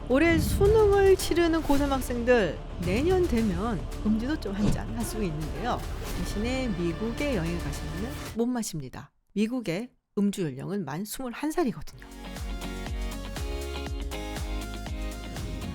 올해 수능을 치르는 고등학생들 내년 되면 음주도 좀 한 잔 할 수 있는데요. 대신에 미국에 여행 가시면 못 마십니다. 미국의 음주 연령은 만 21살이거든요.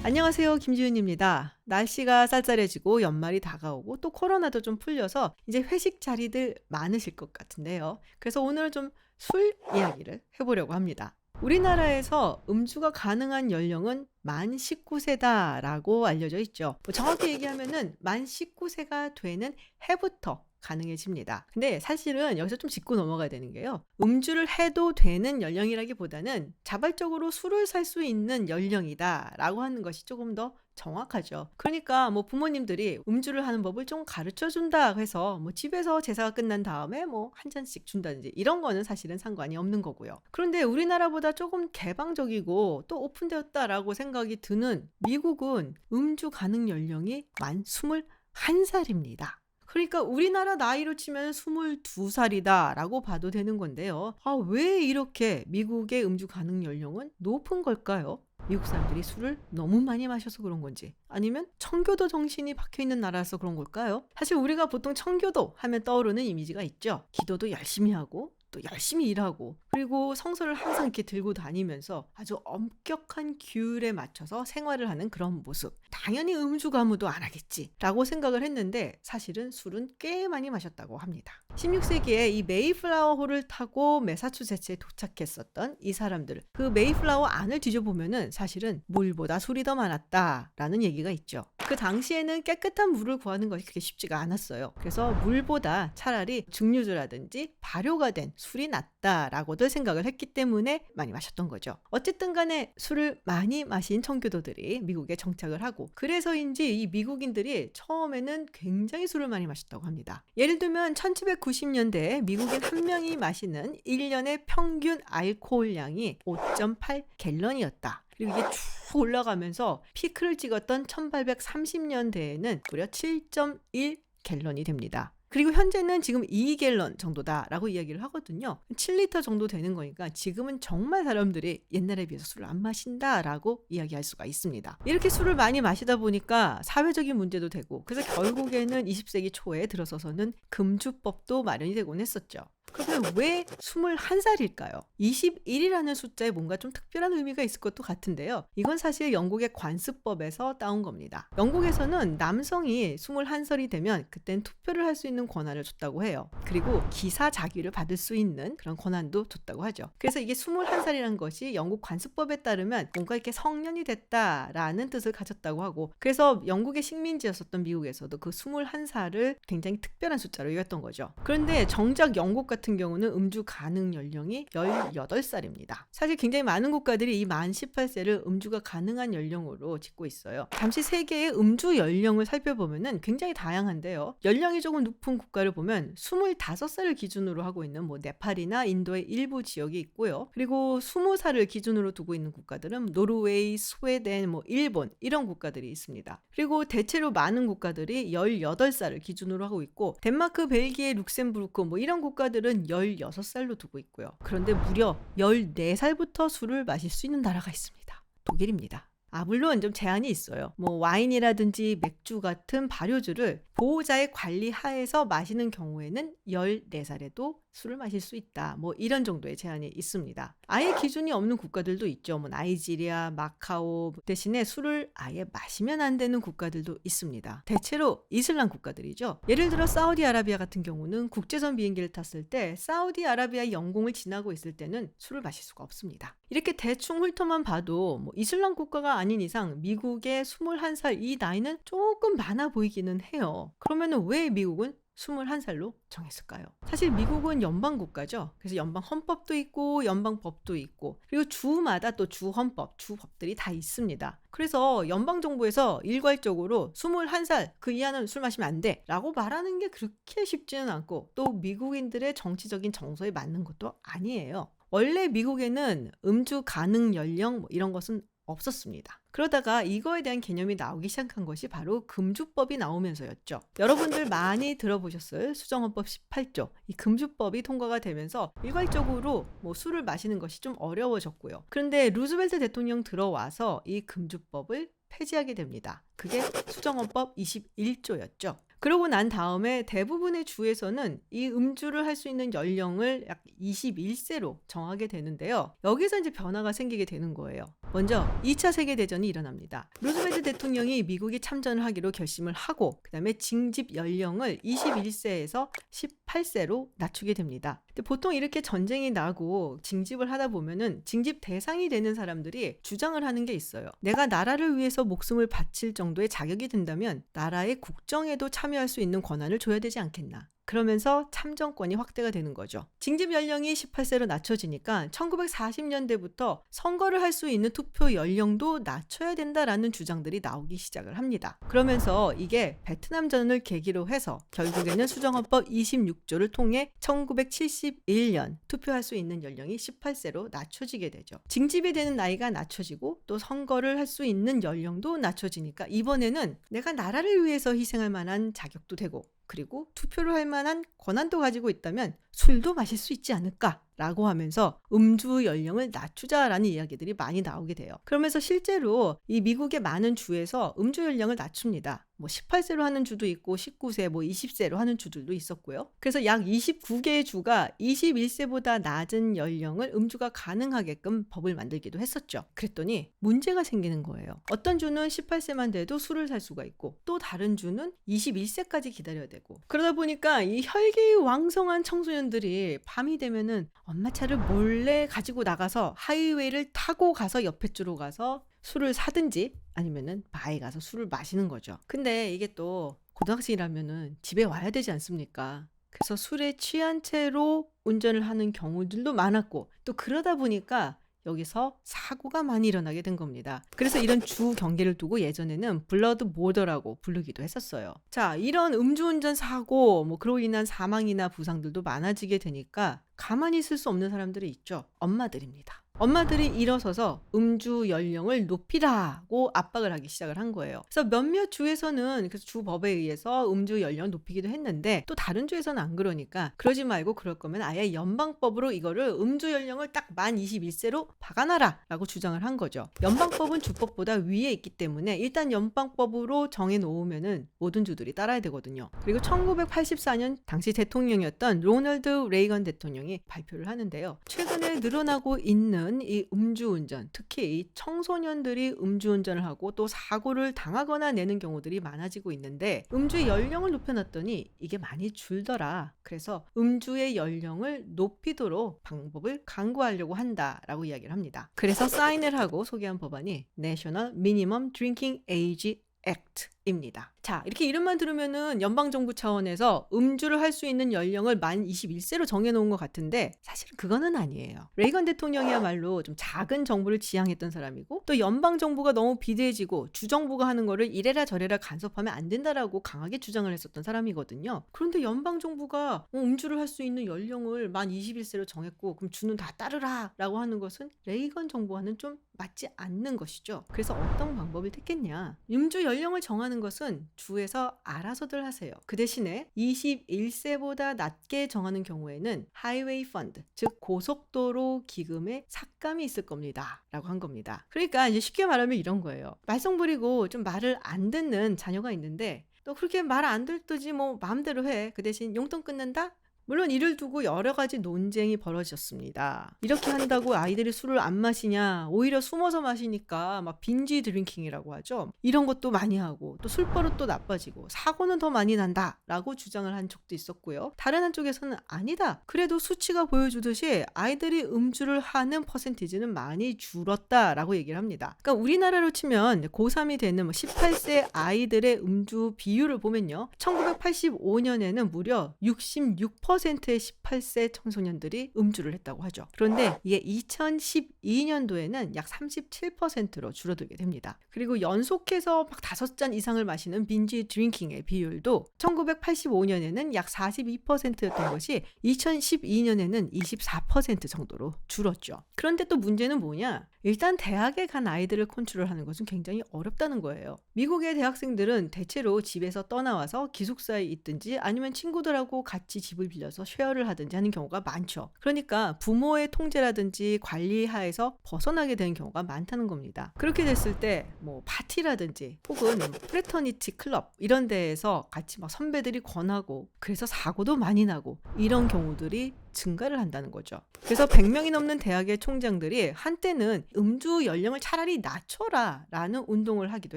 안녕하세요. 김지윤입니다. 날씨가 쌀쌀해지고 연말이 다가오고 또 코로나도 좀 풀려서 이제 회식 자리들 많으실 것 같은데요. 그래서 오늘은 좀 술 이야기를 해보려고 합니다. 우리나라에서 음주가 가능한 연령은 만 19세다라고 알려져 있죠. 정확히 얘기하면은 만 19세가 되는 해부터 가능해집니다. 근데 사실은 여기서 좀 짚고 넘어가야 되는 게요. 음주를 해도 되는 연령이라기보다는 자발적으로 술을 살 수 있는 연령이다라고 하는 것이 조금 더 정확하죠. 그러니까 뭐 부모님들이 음주를 하는 법을 좀 가르쳐 준다 해서 뭐 집에서 제사가 끝난 다음에 뭐 한 잔씩 준다든지 이런 거는 사실은 상관이 없는 거고요. 그런데 우리나라보다 조금 개방적이고 또 오픈되었다라고 생각이 드는 미국은 음주 가능 연령이 만 21살입니다. 그러니까 우리나라 나이로 치면 22살이다라고 봐도 되는 건데요. 왜 이렇게 미국의 음주 가능 연령은 높은 걸까요? 미국 사람들이 술을 너무 많이 마셔서 그런 건지 아니면 청교도 정신이 박혀있는 나라라서 그런 걸까요? 사실 우리가 보통 청교도 하면 떠오르는 이미지가 있죠. 기도도 열심히 하고 또 열심히 일하고 그리고 성서를 항상 이렇게 들고 다니면서 아주 엄격한 규율에 맞춰서 생활을 하는 그런 모습. 당연히 음주 가무도 안 하겠지라고 생각을 했는데 사실은 술은 꽤 많이 마셨다고 합니다. 16세기에 이 메이플라워호를 타고 매사추세츠에 도착했었던 이 사람들, 그 메이플라워 안을 뒤져보면은 사실은 물보다 술이 더 많았다라는 얘기가 있죠. 그 당시에는 깨끗한 물을 구하는 것이 그렇게 쉽지가 않았어요. 그래서 물보다 차라리 증류주라든지 발효가 된 술이 낫다라고들 생각을 했기 때문에 많이 마셨던 거죠. 어쨌든 간에 술을 많이 마신 청교도들이 미국에 정착을 하고 그래서인지 이 미국인들이 처음에는 굉장히 술을 많이 마셨다고 합니다. 예를 들면 1790년대에 미국인 한 명이 마시는 1년의 평균 알코올량이 5.8갤런이었다. 그리고 이게 쭉 올라가면서 피크를 찍었던 1830년대에는 무려 7.1갤런이 됩니다. 그리고 현재는 지금 2갤런 정도다라고 이야기를 하거든요. 7리터 정도 되는 거니까 지금은 정말 사람들이 옛날에 비해서 술을 안 마신다라고 이야기할 수가 있습니다. 이렇게 술을 많이 마시다 보니까 사회적인 문제도 되고 그래서 결국에는 20세기 초에 들어서서는 금주법도 마련이 되곤 했었죠. 그러면 왜 21살일까요? 21이라는 숫자에 뭔가 좀 특별한 의미가 있을 것도 같은데요. 이건 사실 영국의 관습법에서 따온 겁니다. 영국에서는 남성이 21살이 되면 그땐 투표를 할 수 있는 권한을 줬다고 해요. 그리고 기사 자귀를 받을 수 있는 그런 권한도 줬다고 하죠. 그래서 이게 21살이라는 것이 영국 관습법에 따르면 뭔가 이렇게 성년이 됐다라는 뜻을 가졌다고 하고 그래서 영국의 식민지였었던 미국에서도 그 21살을 굉장히 특별한 숫자로 여겼던 거죠. 그런데 정작 영국 같은 경우는 음주 가능 연령이 18살입니다. 사실 굉장히 많은 국가들이 이 만 18세를 음주가 가능한 연령으로 짓고 있어요. 잠시 세계의 음주 연령을 살펴보면 굉장히 다양한데요. 연령이 조금 높은 국가를 보면 25살을 기준으로 하고 있는 뭐 네팔이나 인도의 일부 지역이 있고요. 그리고 20살을 기준으로 두고 있는 국가들은 노르웨이, 스웨덴, 뭐 일본 이런 국가들이 있습니다. 그리고 대체로 많은 국가들이 18살을 기준으로 하고 있고 덴마크, 벨기에, 룩셈부르크 뭐 이런 국가들은 16살로 두고 있고요. 그런데 무려 14살부터 술을 마실 수 있는 나라가 있습니다. 독일입니다. 물론 좀 제한이 있어요. 뭐 와인이라든지 맥주 같은 발효주를 보호자의 관리 하에서 마시는 경우에는 14살에도 술을 마실 수 있다. 뭐 이런 정도의 제한이 있습니다. 아예 기준이 없는 국가들도 있죠. 뭐 나이지리아, 마카오 대신에 술을 아예 마시면 안 되는 국가들도 있습니다. 대체로 이슬람 국가들이죠. 예를 들어 사우디아라비아 같은 경우는 국제선 비행기를 탔을 때 사우디아라비아 영공을 지나고 있을 때는 술을 마실 수가 없습니다. 이렇게 대충 훑어만 봐도 뭐 이슬람 국가가 아닌 이상 미국의 21살 이 나이는 조금 많아 보이기는 해요. 그러면 왜 미국은 21살로 정했을까요? 사실 미국은 연방국가죠. 그래서 연방 헌법도 있고 연방법도 있고 그리고 주마다 또 주헌법, 주법들이 다 있습니다. 그래서 연방정부에서 일괄적으로 21살 그 이하는 술 마시면 안 돼 라고 말하는 게 그렇게 쉽지는 않고 또 미국인들의 정치적인 정서에 맞는 것도 아니에요. 원래 미국에는 음주 가능 연령 뭐 이런 것은 없었습니다. 그러다가 이거에 대한 개념이 나오기 시작한 것이 바로 금주법이 나오면서였죠. 여러분들 많이 들어보셨을 수정헌법 18조. 이 금주법이 통과가 되면서 일괄적으로 술을 마시는 것이 좀 어려워졌고요. 그런데 루즈벨트 대통령 들어와서 이 금주법을 폐지하게 됩니다. 그게 수정헌법 21조였죠. 그러고 난 다음에 대부분의 주에서는 이 음주를 할 수 있는 연령을 약 21세로 정하게 되는데요. 여기서 이제 변화가 생기게 되는 거예요. 먼저 2차 세계대전이 일어납니다. 루즈벨트 대통령이 미국이 참전을 하기로 결심을 하고 그다음에 징집 연령을 21세에서 18세로 낮추게 됩니다. 근데 보통 이렇게 전쟁이 나고 징집을 하다 보면은 징집 대상이 되는 사람들이 주장을 하는 게 있어요. 내가 나라를 위해서 목숨을 바칠 정도의 자격이 된다면 나라의 국정에도 참여할 수 있는 권한을 줘야 되지 않겠나. 그러면서 참정권이 확대가 되는 거죠. 징집 연령이 18세로 낮춰지니까 1940년대부터 선거를 할 수 있는 투표 연령도 낮춰야 된다라는 주장들이 나오기 시작을 합니다. 그러면서 이게 베트남전을 계기로 해서 결국에는 수정헌법 26조를 통해 1971년 투표할 수 있는 연령이 18세로 낮춰지게 되죠. 징집이 되는 나이가 낮춰지고 또 선거를 할 수 있는 연령도 낮춰지니까 이번에는 내가 나라를 위해서 희생할 만한 자격도 되고 그리고 투표를 할 만한 권한도 가지고 있다면 술도 마실 수 있지 않을까? 라고 하면서 음주 연령을 낮추자라는 이야기들이 많이 나오게 돼요. 그러면서 실제로 이 미국의 많은 주에서 음주 연령을 낮춥니다. 18세로 하는 주도 있고 19세, 20세로 하는 주들도 있었고요. 그래서 약 29개의 주가 21세보다 낮은 연령을 음주가 가능하게끔 법을 만들기도 했었죠. 그랬더니 문제가 생기는 거예요. 어떤 주는 18세만 돼도 술을 살 수가 있고 또 다른 주는 21세까지 기다려야 되고 그러다 보니까 이 혈기 왕성한 청소년들이 밤이 되면은 엄마 차를 몰래 가지고 나가서 하이웨이를 타고 가서 옆에 주로 가서 술을 사든지 아니면은 바에 가서 술을 마시는 거죠. 근데 이게 또 고등학생이라면은 집에 와야 되지 않습니까? 그래서 술에 취한 채로 운전을 하는 경우들도 많았고 또 그러다 보니까 여기서 사고가 많이 일어나게 된 겁니다. 그래서 이런 주 경계를 두고 예전에는 블러드 보더라고 부르기도 했었어요. 자, 이런 음주운전 사고 그로 인한 사망이나 부상들도 많아지게 되니까 가만히 있을 수 없는 사람들이 있죠. 엄마들입니다. 엄마들이 일어서서 음주 연령을 높이라고 압박을 하기 시작을 한 거예요. 그래서 몇몇 주에서는 그래서 주법에 의해서 음주 연령을 높이기도 했는데 또 다른 주에서는 안 그러니까 그러지 말고 그럴 거면 아예 연방법으로 이거를 음주 연령을 딱 만 21세로 박아놔라 라고 주장을 한 거죠. 연방법은 주법보다 위에 있기 때문에 일단 연방법으로 정해놓으면은 모든 주들이 따라야 되거든요. 그리고 1984년 당시 대통령이었던 로널드 레이건 대통령이 발표를 하는데요. 최근에 늘어나고 있는 이 음주운전, 특히 이 청소년들이 음주운전을 하고 또 사고를 당하거나 내는 경우들이 많아지고 있는데 음주의 연령을 높여놨더니 이게 많이 줄더라. 그래서 음주의 연령을 높이도록 방법을 강구하려고 한다라고 이야기를 합니다. 그래서 사인을 하고 소개한 법안이 National Minimum Drinking Age Act입니다. 자, 이렇게 이름만 들으면은 연방정부 차원에서 음주를 할 수 있는 연령을 만 21세로 정해놓은 것 같은데 사실은 그거는 아니에요. 레이건 대통령이야말로 좀 작은 정부를 지향했던 사람이고 또 연방정부가 너무 비대해지고 주정부가 하는 거를 이래라 저래라 간섭하면 안 된다라고 강하게 주장을 했었던 사람이거든요. 그런데 연방정부가 음주를 할 수 있는 연령을 만 21세로 정했고 그럼 주는 다 따르라 라고 하는 것은 레이건 정부와는 좀 맞지 않는 것이죠. 그래서 어떤 방법을 택했냐. 음주 연령을 정하는 것은 주에서 알아서들 하세요. 그 대신에 21세보다 낮게 정하는 경우에는 하이웨이 펀드, 즉 고속도로 기금에 삭감이 있을 겁니다. 라고 한 겁니다. 그러니까 이제 쉽게 말하면 이런 거예요. 말썽 부리고 좀 말을 안 듣는 자녀가 있는데 또 그렇게 말 안 듣듯이 마음대로 해. 그 대신 용돈 끊는다? 물론 이를 두고 여러 가지 논쟁이 벌어졌습니다. 이렇게 한다고 아이들이 술을 안 마시냐, 오히려 숨어서 마시니까 막 빈지 드링킹이라고 하죠. 이런 것도 많이 하고 또 술버릇도 나빠지고 사고는 더 많이 난다라고 주장을 한 적도 있었고요. 다른 한쪽에서는 아니다. 그래도 수치가 보여주듯이 아이들이 음주를 하는 퍼센티지는 많이 줄었다라고 얘기를 합니다. 그러니까 우리나라로 치면 고3이 되는 18세 아이들의 음주 비율을 보면요. 1985년에는 무려 66%의 18세 청소년들이 음주를 했다고 하죠. 그런데 이게 2012년도에는 약 37%로 줄어들게 됩니다. 그리고 연속해서 막 5잔 이상을 마시는 빈지 드링킹의 비율도 1985년에는 약 42%였던 것이 2012년에는 24% 정도로 줄었죠. 그런데 또 문제는 뭐냐? 일단 대학에 간 아이들을 컨트롤하는 것은 굉장히 어렵다는 거예요. 미국의 대학생들은 대체로 집에서 떠나와서 기숙사에 있든지 아니면 친구들하고 같이 집을 빌려서 쉐어를 하든지 하는 경우가 많죠. 그러니까 부모의 통제라든지 관리 하에서 벗어나게 되는 경우가 많다는 겁니다. 그렇게 됐을 때 뭐 파티라든지 혹은 프레터니티 클럽 이런 데에서 같이 막 선배들이 권하고 그래서 사고도 많이 나고 이런 경우들이 증가를 한다는 거죠. 그래서 100명이 넘는 대학의 총장들이 한때는 음주 연령을 차라리 낮춰라 라는 운동을 하기도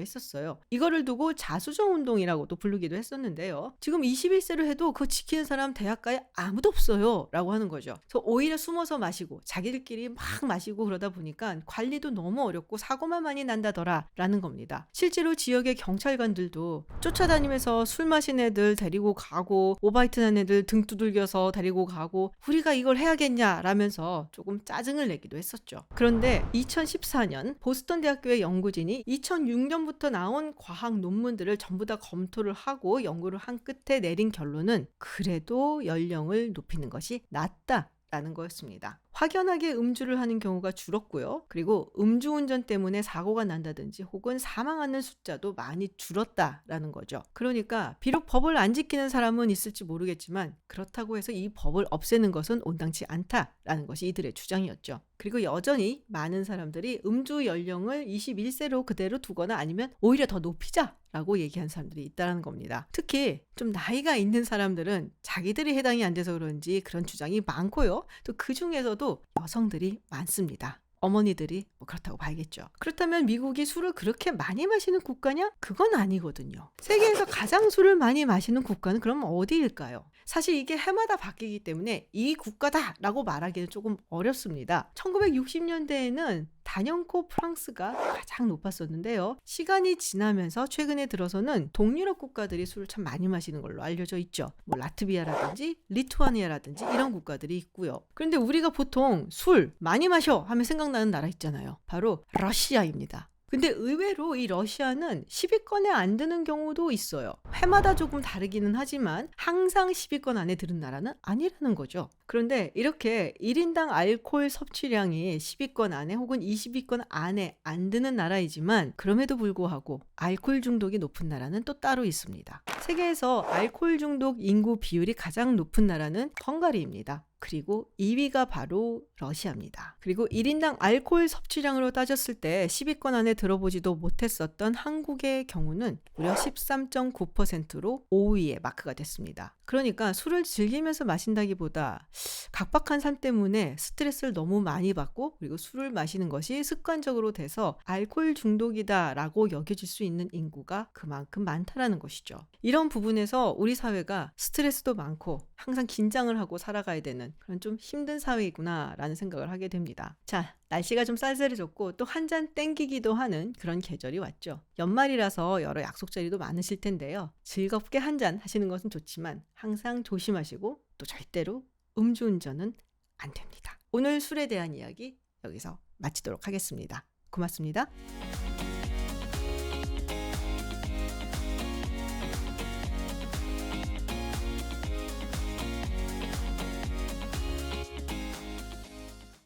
했었어요. 이거를 두고 자수정 운동이라고도 부르기도 했었는데요. 지금 21세로 해도 그거 지키는 사람 대학가에 아무도 없어요 라고 하는 거죠. 그래서 오히려 숨어서 마시고 자기들끼리 막 마시고 그러다 보니까 관리도 너무 어렵고 사고만 많이 난다더라 라는 겁니다. 실제로 지역의 경찰관들도 쫓아다니면서 술 마신 애들 데리고 가고 오바이트 난 애들 등 두들겨서 데리고 가고 우리가 이걸 해야겠냐 라면서 조금 짜증을 내기도 했었죠. 그런데 2014년 보스턴 대학교의 연구진이 2006년부터 나온 과학 논문들을 전부 다 검토를 하고 연구를 한 끝에 내린 결론은 그래도 연령을 높이는 것이 낫다 라는 거였습니다. 확연하게 음주를 하는 경우가 줄었고요. 그리고 음주운전 때문에 사고가 난다든지 혹은 사망하는 숫자도 많이 줄었다라는 거죠. 그러니까 비록 법을 안 지키는 사람은 있을지 모르겠지만 그렇다고 해서 이 법을 없애는 것은 온당치 않다라는 것이 이들의 주장이었죠. 그리고 여전히 많은 사람들이 음주 연령을 21세로 그대로 두거나 아니면 오히려 더 높이자 라고 얘기한 사람들이 있다는 겁니다. 특히 좀 나이가 있는 사람들은 자기들이 해당이 안 돼서 그런지 그런 주장이 많고요. 또 그 중에서도 여성들이 많습니다. 어머니들이 뭐 그렇다고 봐야겠죠. 그렇다면 미국이 술을 그렇게 많이 마시는 국가냐? 그건 아니거든요. 세계에서 가장 술을 많이 마시는 국가는 그럼 어디일까요? 사실 이게 해마다 바뀌기 때문에 이 국가다라고 말하기는 조금 어렵습니다. 1960년대에는 단연코 프랑스가 가장 높았었는데요. 시간이 지나면서 최근에 들어서는 동유럽 국가들이 술을 참 많이 마시는 걸로 알려져 있죠. 뭐 라트비아라든지 리투아니아라든지 이런 국가들이 있고요. 그런데 우리가 보통 술 많이 마셔 하면 생각나는 나라 있잖아요. 바로 러시아입니다. 근데 의외로 이 러시아는 10위권에 안 드는 경우도 있어요. 해마다 조금 다르기는 하지만 항상 10위권 안에 드는 나라는 아니라는 거죠. 그런데 이렇게 1인당 알코올 섭취량이 10위권 안에 혹은 20위권 안에 안 드는 나라이지만 그럼에도 불구하고 알코올 중독이 높은 나라는 또 따로 있습니다. 세계에서 알코올 중독 인구 비율이 가장 높은 나라는 헝가리입니다. 그리고 2위가 바로 러시아입니다. 그리고 1인당 알코올 섭취량으로 따졌을 때 10위권 안에 들어보지도 못했었던 한국의 경우는 무려 13.9%로 5위의 마크가 됐습니다. 그러니까 술을 즐기면서 마신다기보다 각박한 삶 때문에 스트레스를 너무 많이 받고 그리고 술을 마시는 것이 습관적으로 돼서 알코올 중독이다라고 여겨질 수 있는 인구가 그만큼 많다라는 것이죠. 이런 부분에서 우리 사회가 스트레스도 많고 항상 긴장을 하고 살아가야 되는 그런 좀 힘든 사회이구나라는 생각을 하게 됩니다. 자, 날씨가 좀 쌀쌀해졌고 또 한 잔 땡기기도 하는 그런 계절이 왔죠. 연말이라서 여러 약속 자리도 많으실 텐데요. 즐겁게 한 잔 하시는 것은 좋지만 항상 조심하시고 또 절대로 음주운전은 안 됩니다. 오늘 술에 대한 이야기 여기서 마치도록 하겠습니다. 고맙습니다.